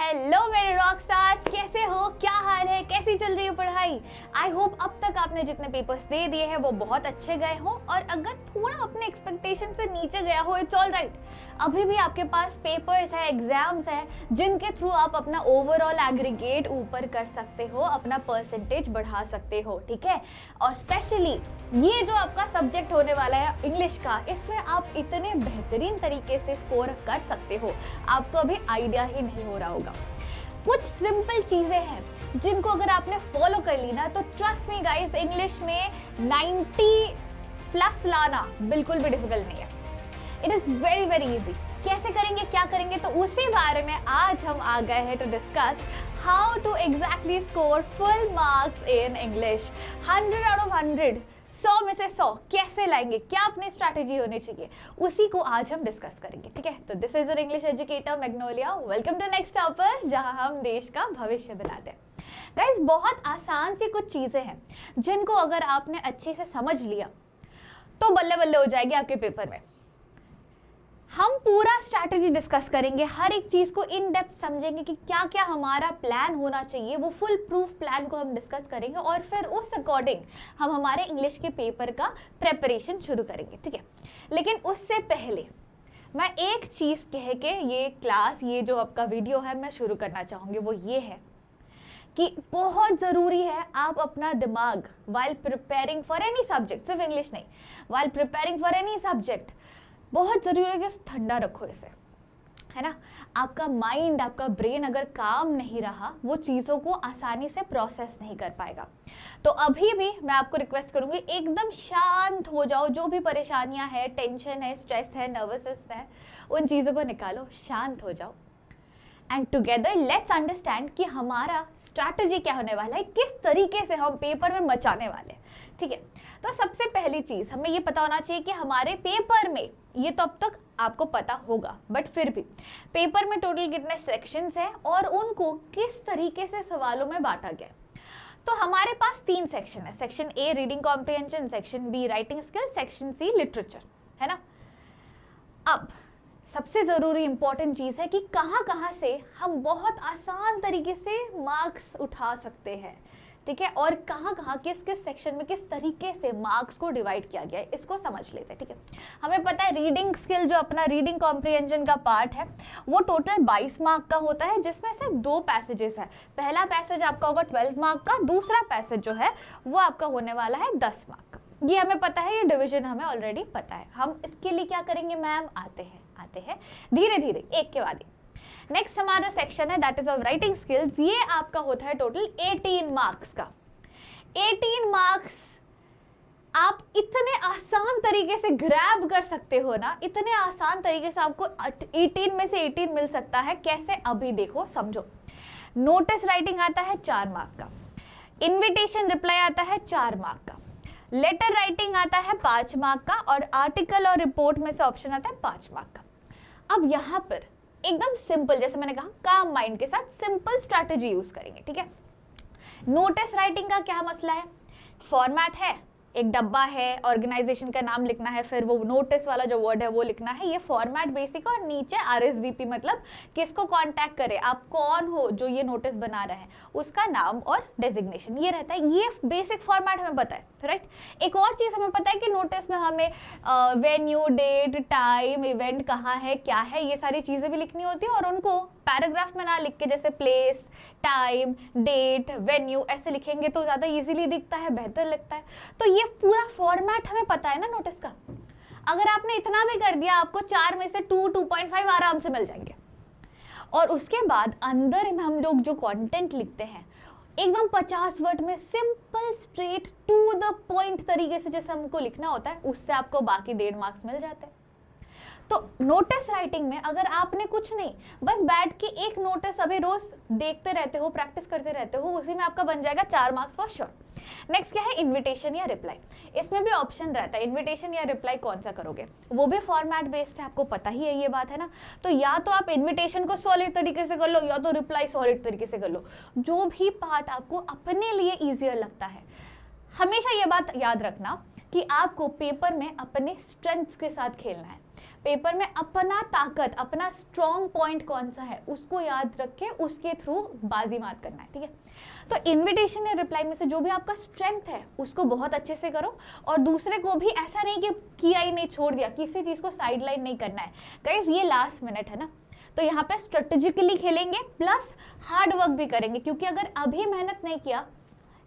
Hello मेरे rock stars, कैसे हो, क्या हाल है, कैसी चल रही है पढ़ाई। आई होप अब तक आपने जितने पेपर्स दे दिए हैं वो बहुत अच्छे गए हो, और अगर थोड़ा अपने एक्सपेक्टेशन से नीचे गया हो इट्स ऑल राइट। अभी भी आपके पास पेपर्स है, एग्जाम्स है, जिनके थ्रू आप अपना ओवरऑल एग्रीगेट ऊपर कर सकते हो, अपना परसेंटेज बढ़ा सकते हो, ठीक है। और स्पेशली ये जो आपका सब्जेक्ट होने वाला है इंग्लिश का, इसमें आप इतने बेहतरीन तरीके से स्कोर कर सकते हो, आपको अभी आइडिया ही नहीं हो रहा होगा। कुछ सिंपल चीजें हैं जिनको अगर आपने फॉलो कर ली ना, तो ट्रस्ट मी गाइस, इंग्लिश में 90 प्लस लाना बिल्कुल भी डिफिकल्ट नहीं है। It is very very easy. कैसे करेंगे, क्या करेंगे, तो उसी बारे में आज हम आ गए हैं to discuss how to exactly score full marks in English. 100 out of 100, 100 में से 100 कैसे लाएंगे, क्या अपनी स्ट्रैटेजी होनी चाहिए, उसी को आज हम डिस्कस करेंगे, ठीक है। तो this is your English educator Magnolia, welcome to Next Topper, जहां हम देश का भविष्य बनाते हैं। गाइस, बहुत आसान सी कुछ चीजें हैं जिनको अगर आपने अच्छे से समझ लिया तो बल्ले बल्ले हो जाएगी आपके पेपर में। हम पूरा स्ट्रैटेजी डिस्कस करेंगे, हर एक चीज को इन डेप्थ समझेंगे कि क्या क्या हमारा प्लान होना चाहिए, वो फुल प्रूफ प्लान को हम डिस्कस करेंगे, और फिर उस अकॉर्डिंग हम हमारे इंग्लिश के पेपर का प्रेपरेशन शुरू करेंगे, ठीक है। लेकिन उससे पहले मैं एक चीज कह के ये क्लास, ये जो आपका वीडियो है, मैं शुरू करना चाहूंगी। वो ये है कि बहुत ज़रूरी है आप अपना दिमाग while preparing for any subject, सिर्फ इंग्लिश नहीं, while preparing for any subject, बहुत ज़रूरी है कि ठंडा रखो इसे, है ना। आपका माइंड, आपका ब्रेन अगर काम नहीं रहा, वो चीज़ों को आसानी से प्रोसेस नहीं कर पाएगा। तो अभी भी मैं आपको रिक्वेस्ट करूंगी, एकदम शांत हो जाओ। जो भी परेशानियां है, टेंशन है, स्ट्रेस है, नर्वसनेस है, उन चीज़ों को निकालो, शांत हो जाओ, एंड टुगेदर लेट्स अंडरस्टैंड कि हमारा स्ट्रैटेजी क्या होने वाला है, किस तरीके से हम पेपर में मचाने वाले हैं, ठीक है। तो सबसे पहली चीज हमें ये पता होना चाहिए कि हमारे पेपर में, ये तो अब तक आपको पता होगा, बट फिर भी पेपर में टोटल कितने सेक्शंस हैं और उनको किस तरीके से सवालों में बांटा गया। तो हमारे पास 3 सेक्शन है। Section A reading comprehension, section B writing skill, section C literature, है ना। अब सबसे ज़रूरी इंपॉर्टेंट चीज़ है कि कहाँ से हम बहुत आसान तरीके से मार्क्स उठा सकते हैं, ठीक है, और कहाँ किस किस सेक्शन में किस तरीके से मार्क्स को डिवाइड किया गया है, इसको समझ लेते हैं, ठीक है। हमें पता है रीडिंग स्किल, जो अपना रीडिंग कॉम्प्रिहेंशन का पार्ट है, वो टोटल 22 मार्क का होता है, जिसमें से 2 पैसेजेस है। पहला पैसेज आपका होगा 12 मार्क का, दूसरा पैसेज जो है वो आपका होने वाला है 10 मार्क का। ये हमें पता है, ये डिवीजन हमें ऑलरेडी पता है। हम इसके लिए क्या करेंगे मैम, आते हैं धीरे धीरे एक के बाद एक। नेक्स्ट हमारा सेक्शन है that is of writing skills. ये आपका होता है टोटल 18 मार्क्स का। 18 मार्क्स आप इतने आसान तरीके से ग्रैब कर सकते हो ना, इतने आसान तरीके से आपको 18 में से 18 मिल सकता है। कैसे, अभी देखो, समझो। नोटिस राइटिंग आता है 4 मार्क का, इन्विटेशन रिप्लाई आता है 4 मार्क का, लेटर राइटिंग आता है 5 मार्क का, और आर्टिकल और रिपोर्ट में से ऑप्शन आता है 5 मार्क का। अब यहाँ पर एकदम सिंपल, जैसे मैंने कहा, काम माइंड के साथ सिंपल स्ट्रैटेजी यूज करेंगे, ठीक है। नोटिस राइटिंग का क्या मसला है, फॉर्मेट है, एक डब्बा है, ऑर्गेनाइजेशन का नाम लिखना है, फिर वो नोटिस वाला जो वर्ड है वो लिखना है, ये फॉर्मेट बेसिक, और नीचे RSVP मतलब किसको कांटेक्ट करे, आप कौन हो जो ये नोटिस बना रहे हैं, उसका नाम और डेजिग्नेशन, ये रहता है। ये बेसिक फॉर्मेट हमें पता है, राइट। एक और चीज़ हमें पता है कि नोटिस में हमें वेन्यू, डेट, टाइम, इवेंट कहाँ है, क्या है, ये सारी चीज़ें भी लिखनी होती है, और उनको पैराग्राफ में ना लिख के, जैसे प्लेस, टाइम, डेट, वेन्यू ऐसे लिखेंगे तो ज़्यादा इजीली दिखता है, बेहतर लगता है। तो ये पूरा फॉर्मेट हमें पता है ना नोटिस का। अगर आपने इतना भी कर दिया, आपको 4 में से 2.5 आराम से मिल जाएंगे। और उसके बाद अंदर में हम लोग जो कंटेंट लिखते हैं, एकदम 50 वर्ड में simple, straight to the point तरीके से जैसे हमको लिखना होता है, उससे आपको बाकी 1.5 मार्क्स मिल जाते हैं। तो नोटिस राइटिंग में अगर आपने कुछ नहीं, बस बैठ के एक नोटिस अभी रोज देखते रहते हो, प्रैक्टिस करते रहते हो, उसी में आपका बन जाएगा 4 मार्क्स फॉर श्योर। नेक्स्ट क्या है, इन्विटेशन या रिप्लाई। इसमें भी ऑप्शन रहता है, इन्विटेशन या रिप्लाई कौन सा करोगे, वो भी फॉर्मेट बेस्ड है, आपको पता ही है ये बात, है ना। तो या तो आप इन्विटेशन को सॉलिड तरीके से कर लो, या तो रिप्लाई सॉलिड तरीके से कर लो, जो भी पार्ट आपको अपने लिए ईजियर लगता है। हमेशा ये बात याद रखना कि आपको पेपर में अपने स्ट्रेंथ्स के साथ खेलना है। पेपर में अपना ताकत, अपना स्ट्रॉन्ग पॉइंट कौन सा है उसको याद रख के उसके थ्रू बाजी मार करना है, ठीक है। तो इनविटेशन या रिप्लाई में से जो भी आपका स्ट्रेंथ है उसको बहुत अच्छे से करो, और दूसरे को भी ऐसा नहीं कि किया ही नहीं, छोड़ दिया, किसी चीज़ को साइड लाइन नहीं करना है। गाइस ये लास्ट मिनट है ना, तो यहाँ पे स्ट्रेटेजिकली खेलेंगे प्लस हार्ड वर्क भी करेंगे, क्योंकि अगर अभी मेहनत नहीं किया,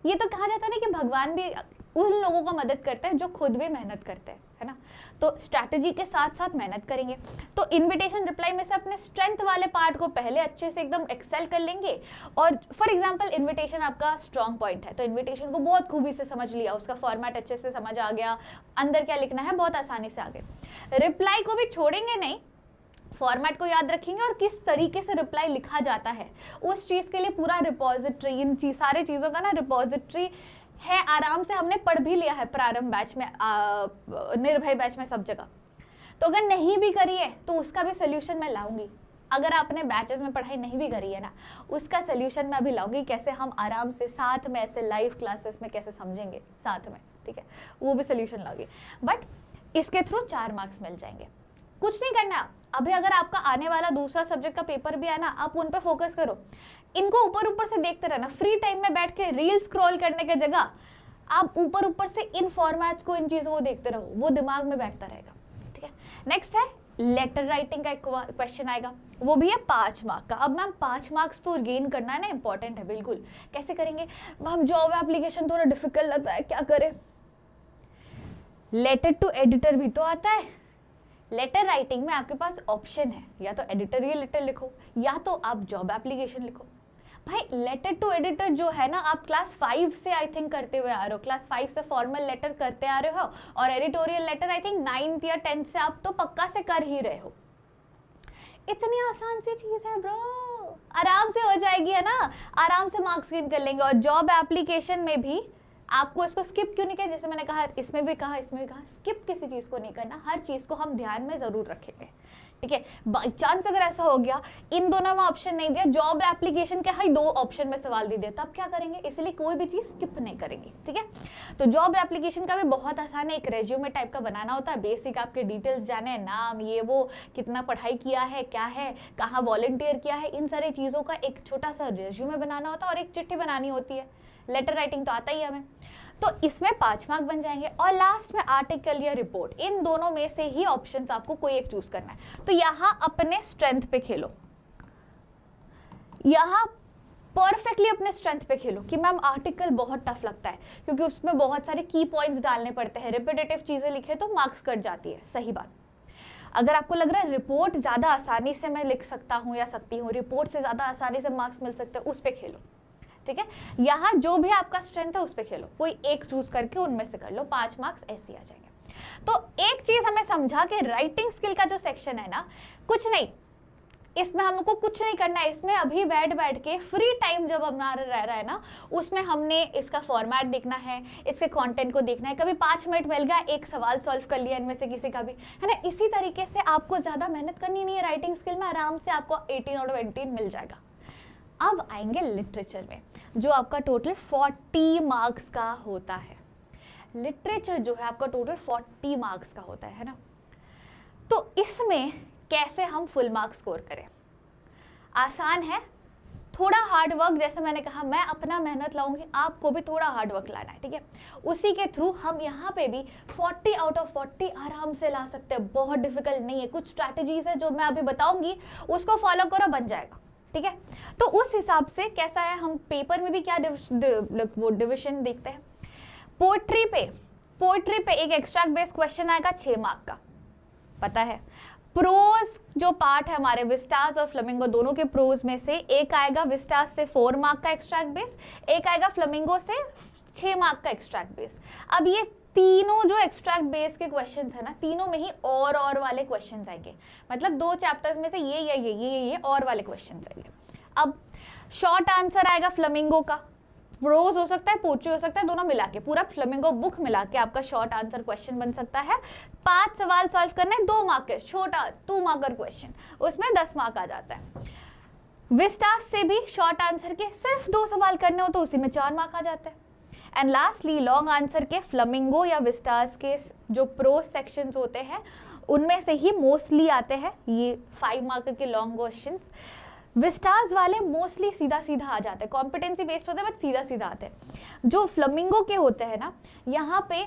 ये तो कहा जाता है ना कि भगवान भी उन लोगों का मदद करते हैं जो खुद भी मेहनत करते हैं, है ना। तो स्ट्रैटेजी के साथ साथ मेहनत करेंगे। तो इनविटेशन रिप्लाई में से अपने स्ट्रेंथ वाले पार्ट को पहले अच्छे से एकदम एक्सेल कर लेंगे, और फॉर एग्जांपल इनविटेशन आपका स्ट्रॉन्ग पॉइंट है, तो इनविटेशन को बहुत खूबी से समझ लिया, उसका फॉर्मेट अच्छे से समझ आ गया, अंदर क्या लिखना है बहुत आसानी से आ गया। रिप्लाई को भी छोड़ेंगे नहीं, फॉर्मेट को याद रखेंगे और किस तरीके से रिप्लाई लिखा जाता है उस चीज़ के लिए पूरा रिपोजिटरी, इन सारे चीज़ों का ना रिपोजिटरी है, आराम से हमने पढ़ भी लिया है प्रारंभ बैच में, निर्भय बैच में, सब जगह। तो अगर नहीं भी करी है तो उसका भी सोल्यूशन मैं लाऊंगी। अगर आपने बैचेस में पढ़ाई नहीं भी करी है ना, उसका सोल्यूशन मैं अभी लाऊंगी, कैसे हम आराम से साथ में ऐसे लाइव क्लासेस में कैसे समझेंगे साथ में, ठीक है, वो भी सोल्यूशन लाऊंगी। बट इसके थ्रू 4 मार्क्स मिल जाएंगे। कुछ नहीं करना अभी, अगर आपका आने वाला दूसरा सब्जेक्ट का पेपर भी है ना, आप उन पे फोकस करो, इनको ऊपर ऊपर से देखते रहना। फ्री टाइम में बैठ के रील स्क्रॉल करने के जगह आप ऊपर ऊपर से इन फॉर्मेट्स को, इन चीज़ों को देखते रहो, वो दिमाग में बैठता रहेगा, ठीक है। नेक्स्ट है लेटर राइटिंग का एक क्वेश्चन आएगा, वो भी है 5 मार्क का। अब मैम 5 मार्क्स तो गेन करना है ना, इंपॉर्टेंट है बिल्कुल। कैसे करेंगे मैम, जॉब एप्लीकेशन थोड़ा डिफिकल्ट लगता है, क्या करें। लेटर टू एडिटर भी तो आता है। लेटर राइटिंग में आपके पास ऑप्शन है, या तो एडिटोरियल लेटर लिखो या तो आप जॉब एप्लीकेशन लिखो। भाई लेटर टू एडिटर जो है ना, आप क्लास 5 से आई थिंक करते हुए आ रहे हो, क्लास 5 से फॉर्मल लेटर करते आ रहे हो, और editorial letter I think 9th या 10th से आप तो पक्का से कर ही रहे हो। इतनी आसान सी चीज है ब्रो, आराम से हो जाएगी, है ना, आराम से मार्क्स गेन कर लेंगे। और जॉब एप्लीकेशन में भी आपको इसको स्किप क्यों नहीं किया, जैसे मैंने कहा इसमें भी कहा इसमें भी कहा, स्किप किसी चीज़ को नहीं करना, हर चीज़ को हम ध्यान में ज़रूर रखेंगे, ठीक है। बाई चांस अगर ऐसा हो गया इन दोनों में ऑप्शन नहीं दिया, जॉब एप्लीकेशन के ही 2 ऑप्शन में सवाल दे दिया, तब क्या करेंगे, इसलिए कोई भी चीज़ स्किप नहीं करेंगे, ठीक है। तो जॉब एप्लीकेशन का भी बहुत आसान है, एक रेज्यूमे टाइप का बनाना होता है, बेसिक आपके डिटेल्स जाने, नाम ये वो, कितना पढ़ाई किया है, क्या है, कहाँ वॉलंटियर किया है, इन सारी चीज़ों का एक छोटा सा रेज्यूमे बनाना होता है, और एक चिट्ठी बनानी होती है। लेटर राइटिंग तो आता ही है हमें, तो इसमें 5 मार्क बन जाएंगे। और लास्ट में आर्टिकल या रिपोर्ट, इन दोनों में से ही ऑप्शंस आपको कोई एक चूज करना है। तो यहाँ अपने स्ट्रेंथ पे खेलो, यहाँ परफेक्टली अपने स्ट्रेंथ पे खेलो कि मैम आर्टिकल बहुत टफ लगता है, क्योंकि उसमें बहुत सारे की पॉइंट्स डालने पड़ते हैं, रिपीटेटिव चीजें लिखे तो मार्क्स कट जाती है, सही बात। अगर आपको लग रहा है रिपोर्ट ज्यादा आसानी से मैं लिख सकता हूँ या सकती हूँ, रिपोर्ट से ज्यादा आसानी से मार्क्स मिल सकते हैं, उस पर खेलो, ठीक है। यहाँ जो भी आपका स्ट्रेंथ है उस पे खेलो, कोई एक चूज करके उनमें से कर लो, 5 मार्क्स ऐसे आ जाएंगे। तो एक चीज हमें समझा कि राइटिंग स्किल का जो सेक्शन है ना, कुछ नहीं, इसमें हमको कुछ नहीं करना है, इसमें अभी बैठ के फ्री टाइम जब हमारा रह रहा है ना, उसमें हमने इसका फॉर्मेट देखना है, इसके कंटेंट को देखना है, कभी 5 मिनट मिल गया, एक सवाल सॉल्व कर लिया इनमें से किसी का भी, है ना। इसी तरीके से आपको ज्यादा मेहनत करनी नहीं है, राइटिंग स्किल में आराम से आपको 18 आउट ऑफ 18 मिल जाएगा। अब आएंगे लिटरेचर में, जो आपका टोटल 40 मार्क्स का होता है। लिटरेचर जो है आपका टोटल 40 मार्क्स का होता है ना। तो इसमें कैसे हम फुल मार्क्स स्कोर करें, आसान है, थोड़ा हार्ड वर्क, जैसे मैंने कहा मैं अपना मेहनत लाऊंगी, आपको भी थोड़ा हार्ड वर्क लाना है, ठीक है। उसी के थ्रू हम यहाँ पे भी 40 आउट ऑफ 40 आराम से ला सकते हैं, बहुत डिफिकल्ट नहीं है। कुछ स्ट्रैटेजीज है जो मैं अभी बताऊंगी, उसको फॉलो करो, बन जाएगा, ठीक है। तो उस हिसाब से कैसा है, हम पेपर में भी क्या डिविजन देखते हैं। पोएट्री पे एक एक्स्ट्रा बेस्ड क्वेश्चन आएगा 6 मार्क का, पता है। प्रोज जो पार्ट है हमारे विस्टास और फ्लेमिंगो, दोनों के प्रोज में से एक आएगा विस्टास से 4 मार्क का एक्स्ट्रैक्ट बेस, एक आएगा फ्लेमिंगो से 6 मार्क का एक्स्ट्रैक्ट बेस। अब ये तीनों जो एक्स्ट्रैक्ट बेस के क्वेश्चंस है ना, तीनों में ही और वाले क्वेश्चंस आएंगे, मतलब 2 चैप्टर्स में से ये और वाले क्वेश्चंस आएंगे। अब शॉर्ट आंसर आएगा फ्लेमिंगो का, प्रोज हो सकता है, पोएट्री हो सकता है, दोनों मिला के पूरा फ्लेमिंगो बुक मिला के आपका शॉर्ट आंसर क्वेश्चन बन सकता है। 5 सवाल सॉल्व करने, 2 मार्क के, छोटा 2 मार्कर क्वेश्चन, उसमें 10 मार्क आ जाता है। विस्टास से भी शॉर्ट आंसर के सिर्फ 2 सवाल करने हो तो उसी में 4 मार्क आ जाते हैं। एंड लास्टली लॉन्ग आंसर के फ्लेमिंगो या विस्टास के जो प्रोज सेक्शंस होते हैं उनमें से ही मोस्टली आते हैं ये 5 मार्कर के लॉन्ग क्वेश्चंस। विस्टास वाले मोस्टली सीधा सीधा आ जाते हैं, कॉम्पिटेंसी बेस्ड होते हैं बट सीधा सीधा आते हैं। जो फ्लेमिंगो के होते हैं ना, यहाँ पे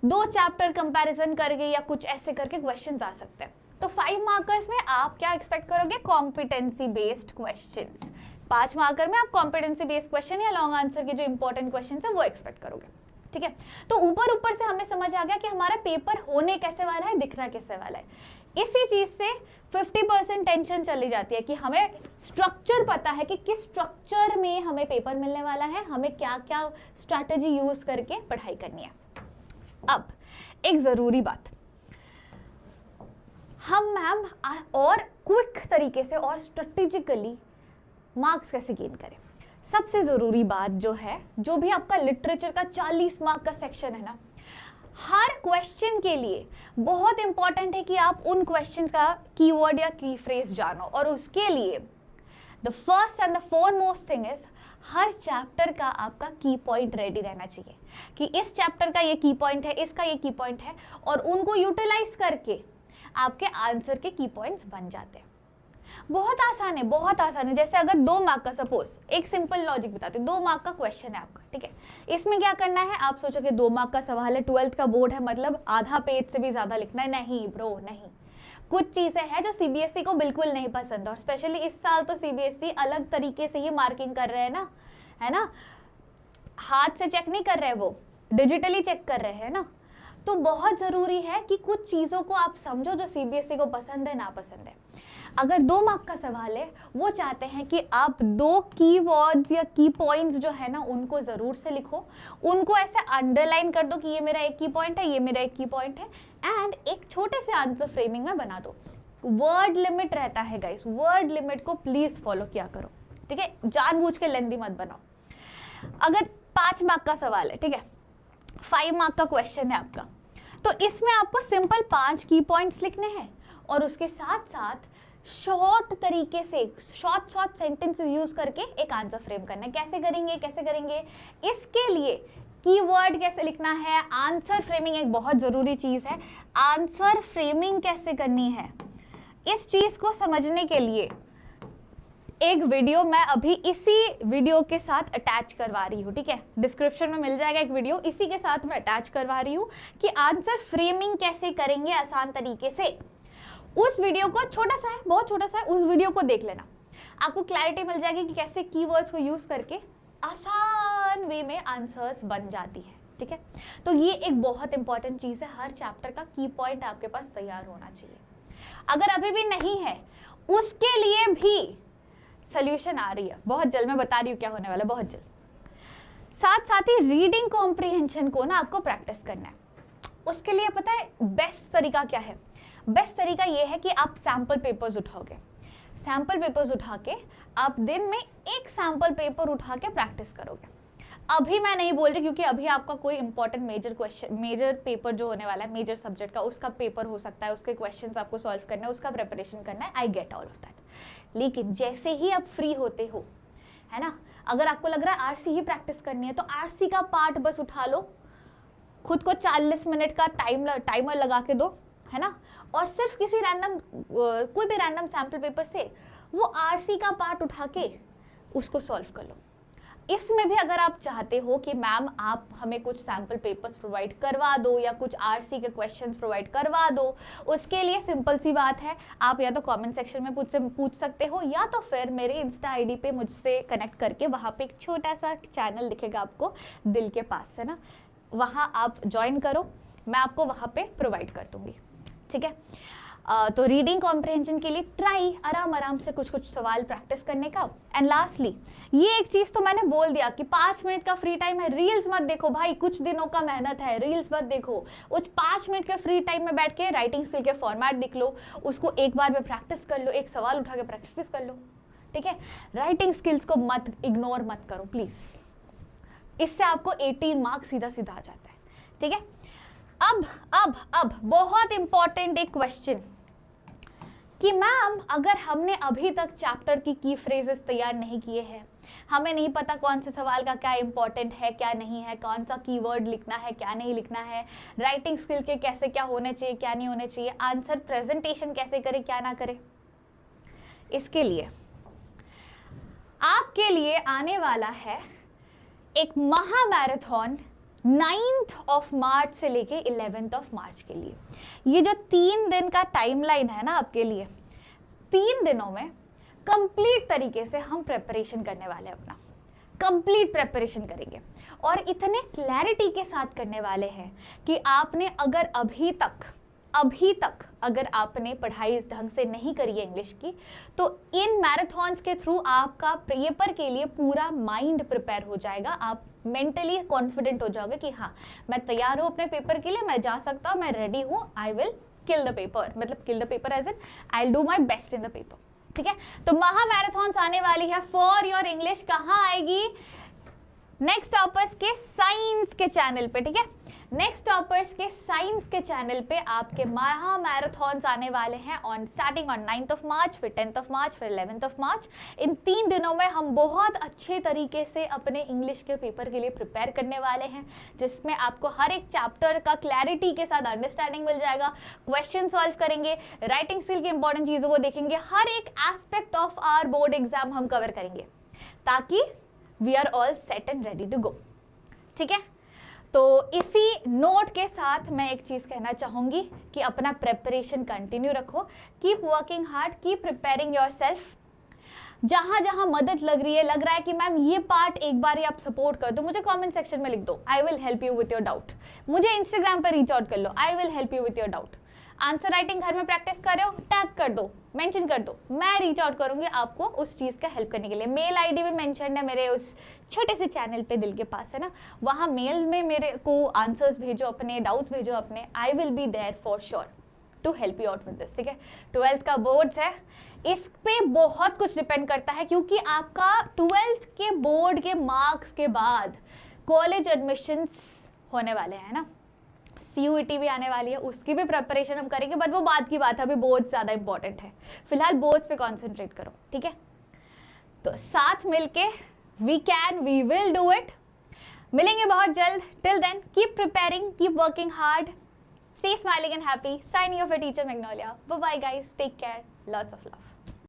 2 चैप्टर कंपैरिजन करके या कुछ ऐसे करके क्वेश्चंस आ सकते हैं। तो 5 मार्कर्स में आप क्या एक्सपेक्ट करोगे? Competency based questions. 5 मार्कर में आप कॉम्पिटेंसी बेस्ड क्वेश्चन या लॉन्ग आंसर के जो इंपॉर्टेंट क्वेश्चंस है वो एक्सपेक्ट करोगे, ठीक है। तो ऊपर ऊपर से हमें समझ आ गया कि हमारा पेपर होने कैसे वाला है, दिखना कैसे वाला है। इसी चीज से 50% टेंशन चली जाती है कि हमें स्ट्रक्चर पता है कि किस स्ट्रक्चर में हमें पेपर मिलने वाला है, हमें क्या क्या स्ट्रैटेजी यूज करके पढ़ाई करनी है। अब एक जरूरी बात, हम मैम और क्विक तरीके से और स्ट्रेटेजिकली मार्क्स कैसे गेन करें। सबसे जरूरी बात जो है, जो भी आपका लिटरेचर का 40 मार्क का सेक्शन है ना, हर क्वेश्चन के लिए बहुत इंपॉर्टेंट है कि आप उन क्वेश्चन का कीवर्ड या की फ्रेज जानो। और उसके लिए the first and the foremost thing is, her chapter का आपका की पॉइंट रेडी रहना चाहिए कि इस चैप्टर का ये की पॉइंट है, इसका ये की पॉइंट है, और उनको यूटिलाइज करके आपके आंसर के की पॉइंट्स बन जाते हैं। बहुत आसान है, बहुत आसान है। जैसे अगर 2 मार्क का, सपोज एक सिंपल लॉजिक बताती हूँ, 2 मार्क का क्वेश्चन है आपका, ठीक है। इसमें क्या करना है, आप सोचोगे 2 मार्क का सवाल है, 12th का बोर्ड है, मतलब आधा पेज से भी ज्यादा लिखना है। नहीं ब्रो, नहीं। कुछ चीजें हैं जो सीबीएसई को बिल्कुल नहीं पसंद, और स्पेशली इस साल तो सीबीएसई अलग तरीके से ही मार्किंग कर रहे हैं ना, है ना। हाथ से चेक नहीं कर रहे, वो डिजिटली चेक कर रहे हैं ना। तो बहुत जरूरी है कि कुछ चीजों को आप समझो जो सीबीएसई को पसंद है, ना पसंद है। अगर 2 मार्क का सवाल है, वो चाहते हैं कि आप 2 कीवर्ड्स या की पॉइंट्स जो है ना, उनको जरूर से लिखो, उनको ऐसे अंडरलाइन कर दो कि ये मेरा एक की पॉइंट है, ये मेरा एक की पॉइंट है, एंड एक छोटे से आंसर फ्रेमिंग में बना दो। वर्ड लिमिट रहता है गाइस, वर्ड लिमिट को प्लीज फॉलो किया करो, ठीक है। जानबूझ के लेंदी मत बनाओ। अगर 5 मार्क का सवाल है, ठीक है, 5 मार्क का क्वेश्चन है आपका, तो इसमें आपको सिंपल 5 की पॉइंट्स लिखने हैं, और उसके साथ साथ शॉर्ट तरीके से शॉर्ट सेंटेंसेस यूज करके एक आंसर फ्रेम करना है। कैसे करेंगे? इसके लिए कीवर्ड कैसे लिखना है, आंसर फ्रेमिंग एक बहुत जरूरी चीज है। आंसर फ्रेमिंग कैसे करनी है, इस चीज को समझने के लिए एक वीडियो मैं अभी इसी वीडियो के साथ अटैच करवा रही हूँ, ठीक है। डिस्क्रिप्शन में मिल जाएगा एक वीडियो, इसी के साथ मैं अटैच करवा रही हूँ कि आंसर फ्रेमिंग कैसे करेंगे आसान तरीके से। उस वीडियो को, छोटा सा है, बहुत छोटा सा है, उस वीडियो को देख लेना, आपको क्लैरिटी मिल जाएगी कि कैसे कीवर्ड्स को यूज करके आसान वे में आंसर्स बन जाती है, ठीक है। तो ये एक बहुत इंपॉर्टेंट चीज है, हर चैप्टर का की पॉइंट आपके पास तैयार होना चाहिए। अगर अभी भी नहीं है, उसके लिए भी सोल्यूशन आ रही है बहुत जल्द, मैं बता रही हूँ क्या होने वाला है बहुत जल्द। साथ साथ ही रीडिंग कॉम्प्रिहेंशन को ना आपको प्रैक्टिस करना है। उसके लिए पता है बेस्ट तरीका क्या है? बेस्ट तरीका ये है कि आप सैम्पल पेपर्स उठाओगे। सैम्पल पेपर्स उठा के आप दिन में एक सैम्पल पेपर उठा के प्रैक्टिस करोगे। अभी मैं नहीं बोल रही क्योंकि अभी आपका कोई इंपॉर्टेंट मेजर पेपर जो होने वाला है, मेजर सब्जेक्ट का, उसका पेपर हो सकता है, उसके क्वेश्चंस आपको सॉल्व करना है, उसका प्रिपरेशन करना है, I get all of that. लेकिन जैसे ही आप फ्री होते हो, है ना, अगर आपको लग रहा है आरसी ही प्रैक्टिस करनी है, तो आरसी का पार्ट बस उठा लो, खुद को 40 मिनट का टाइमर लगा के दो, है ना, और सिर्फ किसी रैंडम कोई भी रैंडम सैम्पल पेपर से वो आरसी का पार्ट उठा के उसको सॉल्व कर लो। इसमें भी अगर आप चाहते हो कि मैम आप हमें कुछ सैम्पल पेपर्स प्रोवाइड करवा दो या कुछ आरसी के क्वेश्चंस प्रोवाइड करवा दो, उसके लिए सिंपल सी बात है, आप या तो कमेंट सेक्शन में पूछ सकते हो, या तो फिर मेरे इंस्टा आईडी पे मुझसे कनेक्ट करके वहाँ पे एक छोटा सा चैनल दिखेगा आपको दिल के पास, है ना, वहाँ आप ज्वाइन करो, मैं आपको वहाँ पे प्रोवाइड कर दूंगी, ठीक है। तो रीडिंग कॉम्प्रिहेंशन के लिए ट्राई आराम से कुछ सवाल प्रैक्टिस करने का। एंड लास्टली ये एक चीज तो मैंने बोल दिया कि 5 मिनट का फ्री टाइम है, रील्स मत देखो भाई, कुछ दिनों का मेहनत है, रील्स मत देखो। उस 5 मिनट के फ्री टाइम में बैठ के राइटिंग स्किल के फॉर्मेट देख लो, उसको एक बार में प्रैक्टिस कर लो, एक सवाल उठा के प्रैक्टिस कर लो, ठीक है। राइटिंग स्किल्स को मत इग्नोर मत करो प्लीज, इससे आपको 18 मार्क्स सीधा आ जाता है, ठीक है। अब बहुत इंपॉर्टेंट एक क्वेश्चन, कि मैम अगर हमने अभी तक चैप्टर की फ्रेजेस तैयार नहीं किए हैं, हमें नहीं पता कौन से सवाल का क्या इंपॉर्टेंट है क्या नहीं है, कौन सा कीवर्ड लिखना है क्या नहीं लिखना है, राइटिंग स्किल के कैसे क्या होने चाहिए क्या नहीं होने चाहिए, आंसर प्रेजेंटेशन कैसे करें क्या ना करें, इसके लिए आपके लिए आने वाला है एक महामैराथन 9 मार्च से लेके 11 मार्च के लिए। ये जो 3 दिन का टाइमलाइन है ना आपके लिए, 3 दिनों में कंप्लीट तरीके से हम प्रेपरेशन करने वाले हैं, अपना कंप्लीट प्रेपरेशन करेंगे और इतने क्लैरिटी के साथ करने वाले हैं कि आपने अगर अभी तक अगर आपने पढ़ाई ढंग से नहीं करी है इंग्लिश की, तो इन मैराथन्स के थ्रू आपका पेपर के लिए पूरा माइंड प्रिपेयर हो जाएगा, आप मेंटली कॉन्फिडेंट हो जाओगे कि हाँ मैं तैयार हूँ अपने पेपर के लिए, मैं जा सकता हूँ, मैं रेडी हूँ, I will kill the paper, मतलब kill the paper as in I will do my best in the paper. ठीक है, तो महा मैराथन्स आने वाली है फॉर योर इंग्लिश, कहाँ आएगी? नेक्स्ट टॉपर्स के साइंस के चैनल पे। ठीक है, नेक्स्ट टॉपर्स के साइंस के चैनल पे आपके महा मैराथन्स आने वाले हैं ऑन स्टार्टिंग ऑन 9 मार्च, फिर 10 मार्च, फिर 11 मार्च। इन 3 दिनों में हम बहुत अच्छे तरीके से अपने इंग्लिश के पेपर के लिए प्रिपेयर करने वाले हैं, जिसमें आपको हर एक चैप्टर का क्लैरिटी के साथ अंडरस्टैंडिंग मिल जाएगा, क्वेश्चन सॉल्व करेंगे, राइटिंग स्किल की इंपॉर्टेंट चीज़ों को देखेंगे, हर एक aspect of our board exam हम कवर करेंगे ताकि we are all set and ready to go. ठीक है, तो इसी नोट के साथ मैं एक चीज़ कहना चाहूँगी कि अपना प्रेपरेशन कंटिन्यू रखो, keep working hard, keep preparing your self. जहाँ जहाँ मदद लग रही है, लग रहा है कि मैम ये पार्ट एक बार ही आप सपोर्ट कर दो, मुझे कमेंट सेक्शन में लिख दो, I will help you with your doubt. मुझे इंस्टाग्राम पर रीच आउट कर लो, I will help you with your doubt. Answer writing घर में प्रैक्टिस कर रहे हो, टैग कर दो, मेंशन कर दो, मैं रीच आउट करूंगी आपको उस चीज़ का हेल्प करने के लिए। मेल आईडी भी मेंशन है मेरे उस छोटे से चैनल पे, दिल के पास है ना, वहाँ मेल में मेरे को आंसर्स भेजो, अपने डाउट्स भेजो अपने, I will be there for sure to help you out with this. ठीक है, 12th का बोर्ड्स है, इस पे बहुत कुछ डिपेंड करता है क्योंकि आपका 12th के बोर्ड के मार्क्स के बाद कॉलेज एडमिशंस होने वाले हैं ना, CUET भी आने वाली है, उसकी भी प्रिपरेशन हम करेंगे, बट वो बात की बात है, अभी बोर्ड्स ज़्यादा इंपॉर्टेंट है, फिलहाल बोर्ड्स पे कॉन्सेंट्रेट करो। ठीक है, तो साथ मिलके वी विल डू इट। मिलेंगे बहुत जल्द, till then keep preparing, keep working hard, stay smiling and happy. Signing off your teacher Magnolia. Bye bye guys, take care, lots of love.